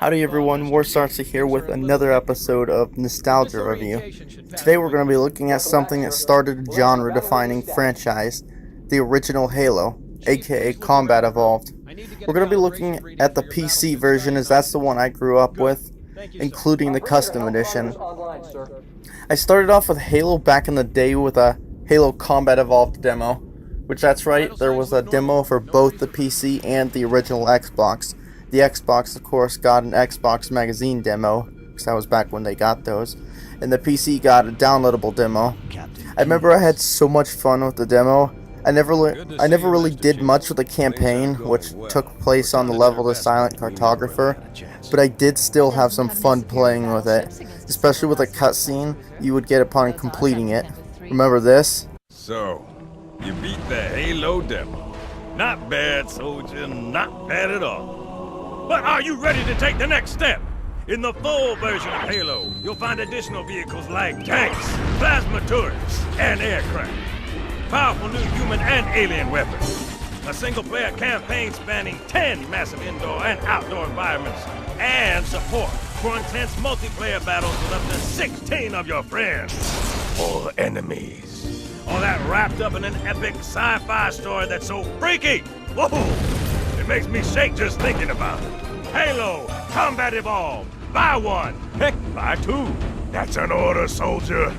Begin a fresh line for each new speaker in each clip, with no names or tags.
Howdy everyone, Warstarcy here with another episode of Nostalgia Review. Today we're going to be looking at something that started a genre-defining franchise, the original Halo, aka Combat Evolved. We're going to be looking at the PC version as that's the one I grew up with, including the custom edition. I started off with Halo back in the day with a Halo Combat Evolved demo, which that's right, there was a demo for both the PC and the original Xbox. The Xbox, of course, got an Xbox Magazine demo, because that was back when they got those, and the PC got a downloadable demo. I remember I had so much fun with the demo. I never really did much with the campaign, which took place on the level of the Silent Cartographer, but I did still have some fun playing with it, especially with a cutscene you would get upon completing it. Remember this?
So, you beat the Halo demo. Not bad, soldier, not bad at all. But are you ready to take the next step? In the full version of Halo, you'll find additional vehicles like tanks, plasma turrets, and aircraft. Powerful new human and alien weapons. A single-player campaign spanning 10 massive indoor and outdoor environments. And support for intense multiplayer battles with up to 16 of your friends. Or enemies. All that wrapped up in an epic sci-fi story that's so freaky! Whoa! It makes me shake just thinking about it. Halo, Combat Evolved. Buy one. Heck, buy two. That's an order, soldier.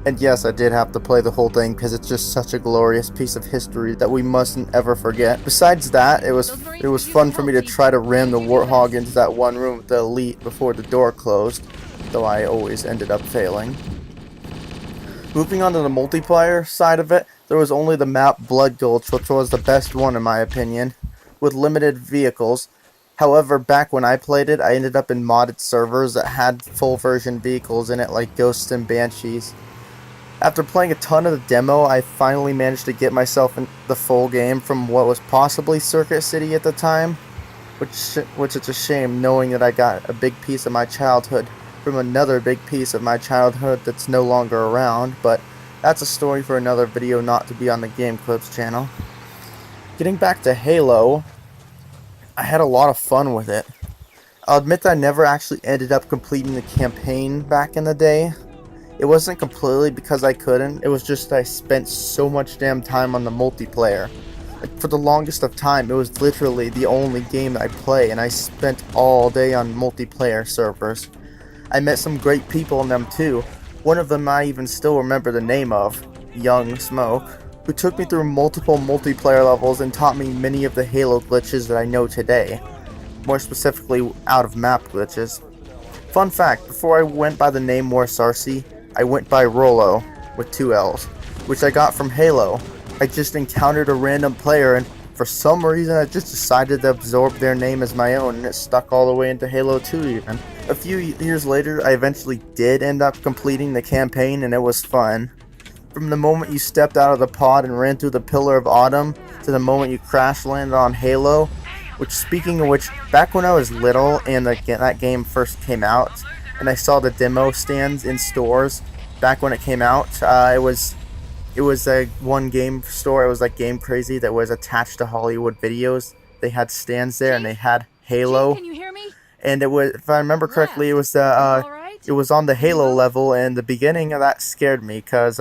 And yes, I did have to play the whole thing because it's just such a glorious piece of history that we mustn't ever forget. Besides that, it was fun for me to try to ram the Warthog into that one room with the Elite before the door closed, though I always ended up failing. Moving on to the multiplayer side of it, there was only the map Blood Gulch, which was the best one in my opinion, with limited vehicles. However, back when I played it, I ended up in modded servers that had full version vehicles in it like Ghosts and Banshees. After playing a ton of the demo, I finally managed to get myself in the full game from what was possibly Circuit City at the time, which is a shame knowing that I got a big piece of my childhood from another big piece of my childhood that's no longer around, but that's a story for another video not to be on the Game Clips channel. Getting back to Halo, I had a lot of fun with it. I'll admit that I never actually ended up completing the campaign back in the day. It wasn't completely because I couldn't, it was just I spent so much damn time on the multiplayer. Like, for the longest of time, it was literally the only game I play, and I spent all day on multiplayer servers. I met some great people in them too. One of them I even still remember the name of, Young Smoke, who took me through multiple multiplayer levels and taught me many of the Halo glitches that I know today. More specifically, out-of-map glitches. Fun fact, before I went by the name Warstarcy, I went by Rollo, with 2 L's, which I got from Halo. I just encountered a random player and for some reason I just decided to absorb their name as my own, and it stuck all the way into Halo 2 even. A few years later, I eventually did end up completing the campaign, and it was fun. From the moment you stepped out of the pod and ran through the Pillar of Autumn, to the moment you crash landed on Halo, which, speaking of which, back when I was little and that game first came out, and I saw the demo stands in stores back when it came out, it was a one game store. It was like Game Crazy that was attached to Hollywood Videos. They had stands there, and they had Halo.
Can you hear me?
And it was, if I remember correctly, it was it was on the Halo level, and the beginning of that scared me because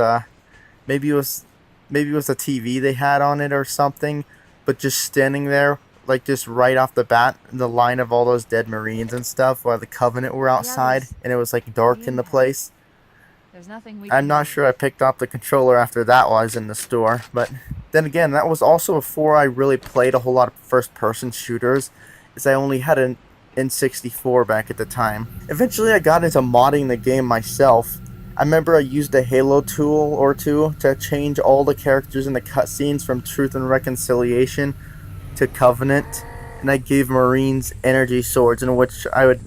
maybe it was a TV they had on it or something. But just standing there, like just right off the bat, the line of all those dead Marines and stuff, while the Covenant were outside, and it was like dark in the place. I'm not sure I picked up the controller after that was in the store, but then again, that was also before I really played a whole lot of first-person shooters, as I only had an N64 back at the time. Eventually I got into modding the game myself. I remember I used a Halo tool or two to change all the characters in the cutscenes from Truth and Reconciliation to Covenant, and I gave Marines energy swords, in which I would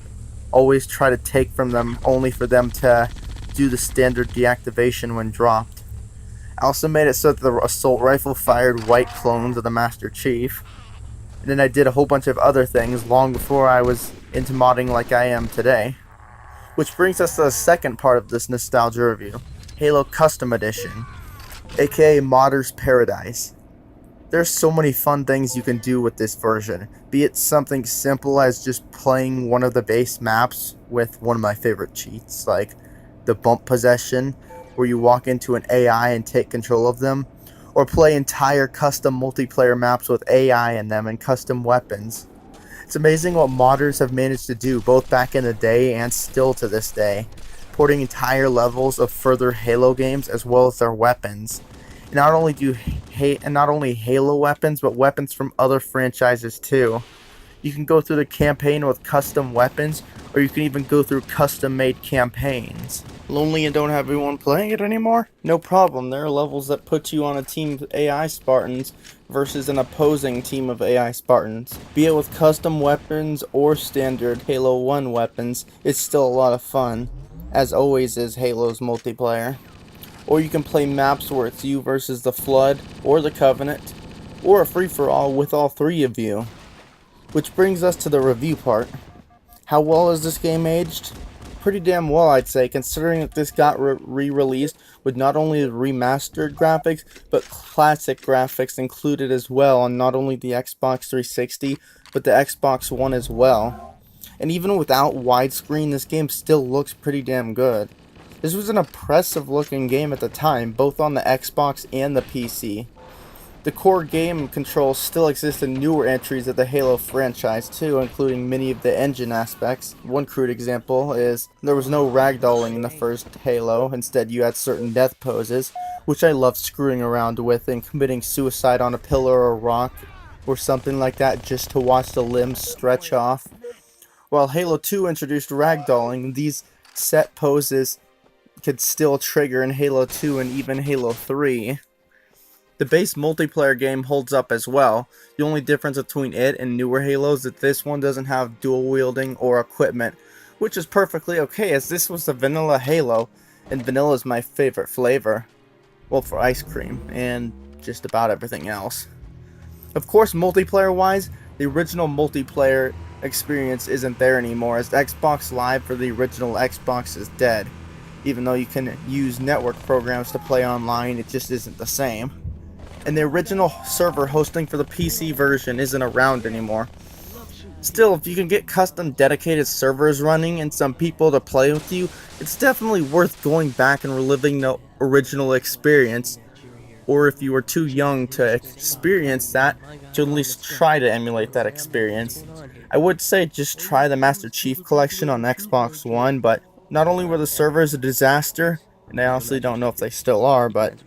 always try to take from them, only for them to do the standard deactivation when dropped. I also made it so that the assault rifle fired white clones of the Master Chief. And then I did a whole bunch of other things long before I was into modding like I am today. Which brings us to the second part of this nostalgia review, Halo Custom Edition, aka Modder's Paradise. There's so many fun things you can do with this version, be it something simple as just playing one of the base maps with one of my favorite cheats, like the bump possession, where you walk into an AI and take control of them, or play entire custom multiplayer maps with AI in them and custom weapons. It's amazing what modders have managed to do both back in the day and still to this day, porting entire levels of further Halo games as well as their weapons. And not only Halo weapons, but weapons from other franchises too. You can go through the campaign with custom weapons, or you can even go through custom-made campaigns. Lonely and don't have anyone playing it anymore? No problem, there are levels that put you on a team of AI Spartans versus an opposing team of AI Spartans. Be it with custom weapons or standard Halo 1 weapons, it's still a lot of fun, as always is Halo's multiplayer. Or you can play maps where it's you versus the Flood, or the Covenant, or a free-for-all with all three of you. Which brings us to the review part. How well is this game aged? Pretty damn well, I'd say, considering that this got re-released with not only the remastered graphics, but classic graphics included as well on not only the Xbox 360, but the Xbox One as well. And even without widescreen, this game still looks pretty damn good. This was an impressive looking game at the time, both on the Xbox and the PC. The core game controls still exist in newer entries of the Halo franchise too, including many of the engine aspects. One crude example is there was no ragdolling in the first Halo, instead you had certain death poses, which I loved screwing around with and committing suicide on a pillar or rock or something like that just to watch the limbs stretch off. While Halo 2 introduced ragdolling, these set poses could still trigger in Halo 2 and even Halo 3. The base multiplayer game holds up as well. The only difference between it and newer Halos is that this one doesn't have dual wielding or equipment, which is perfectly okay as this was the vanilla Halo, and vanilla is my favorite flavor. Well, for ice cream, and just about everything else. Of course, multiplayer wise, the original multiplayer experience isn't there anymore, as Xbox Live for the original Xbox is dead. Even though you can use network programs to play online, it just isn't the same. And the original server hosting for the PC version isn't around anymore. Still, if you can get custom dedicated servers running and some people to play with you, it's definitely worth going back and reliving the original experience. Or if you were too young to experience that, to at least try to emulate that experience. I would say just try the Master Chief Collection on Xbox One, but not only were the servers a disaster, and I honestly don't know if they still are, but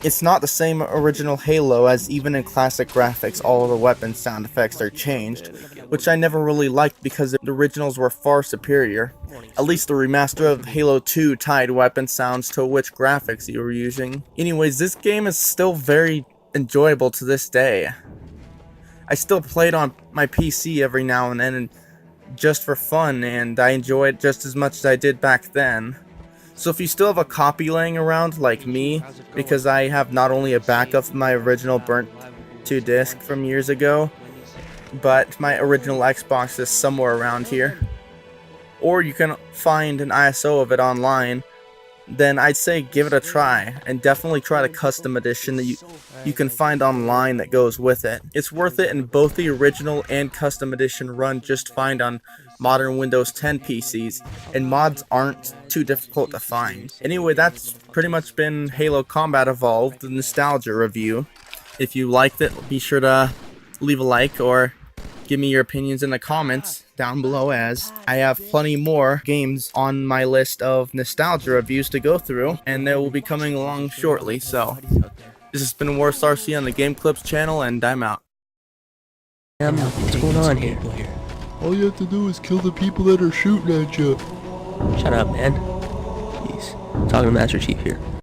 it's not the same original Halo, as even in classic graphics all of the weapon sound effects are changed, which I never really liked because the originals were far superior. At least the remaster of Halo 2 tied weapon sounds to which graphics you were using. Anyways, this game is still very enjoyable to this day. I still play it on my PC every now and then just for fun, and I enjoy it just as much as I did back then. So if you still have a copy laying around, like me, because I have not only a backup of my original burnt to disc from years ago, but my original Xbox is somewhere around here, or you can find an ISO of it online, then I'd say give it a try, and definitely try the custom edition that you can find online that goes with it. It's worth it, and both the original and custom edition run just fine on modern Windows 10 PCs, and mods aren't too difficult to find. Anyway, that's pretty much been Halo Combat Evolved, the nostalgia review. If you liked it, be sure to leave a like or give me your opinions in the comments down below, as I have plenty more games on my list of nostalgia reviews to go through, and they will be coming along shortly. So this has been WarStarC on the Game Clips channel, and I'm out.
What's going on here?
All you have to do is kill the people that are shooting at you.
Shut up, man. Jeez. Talking to Master Chief here.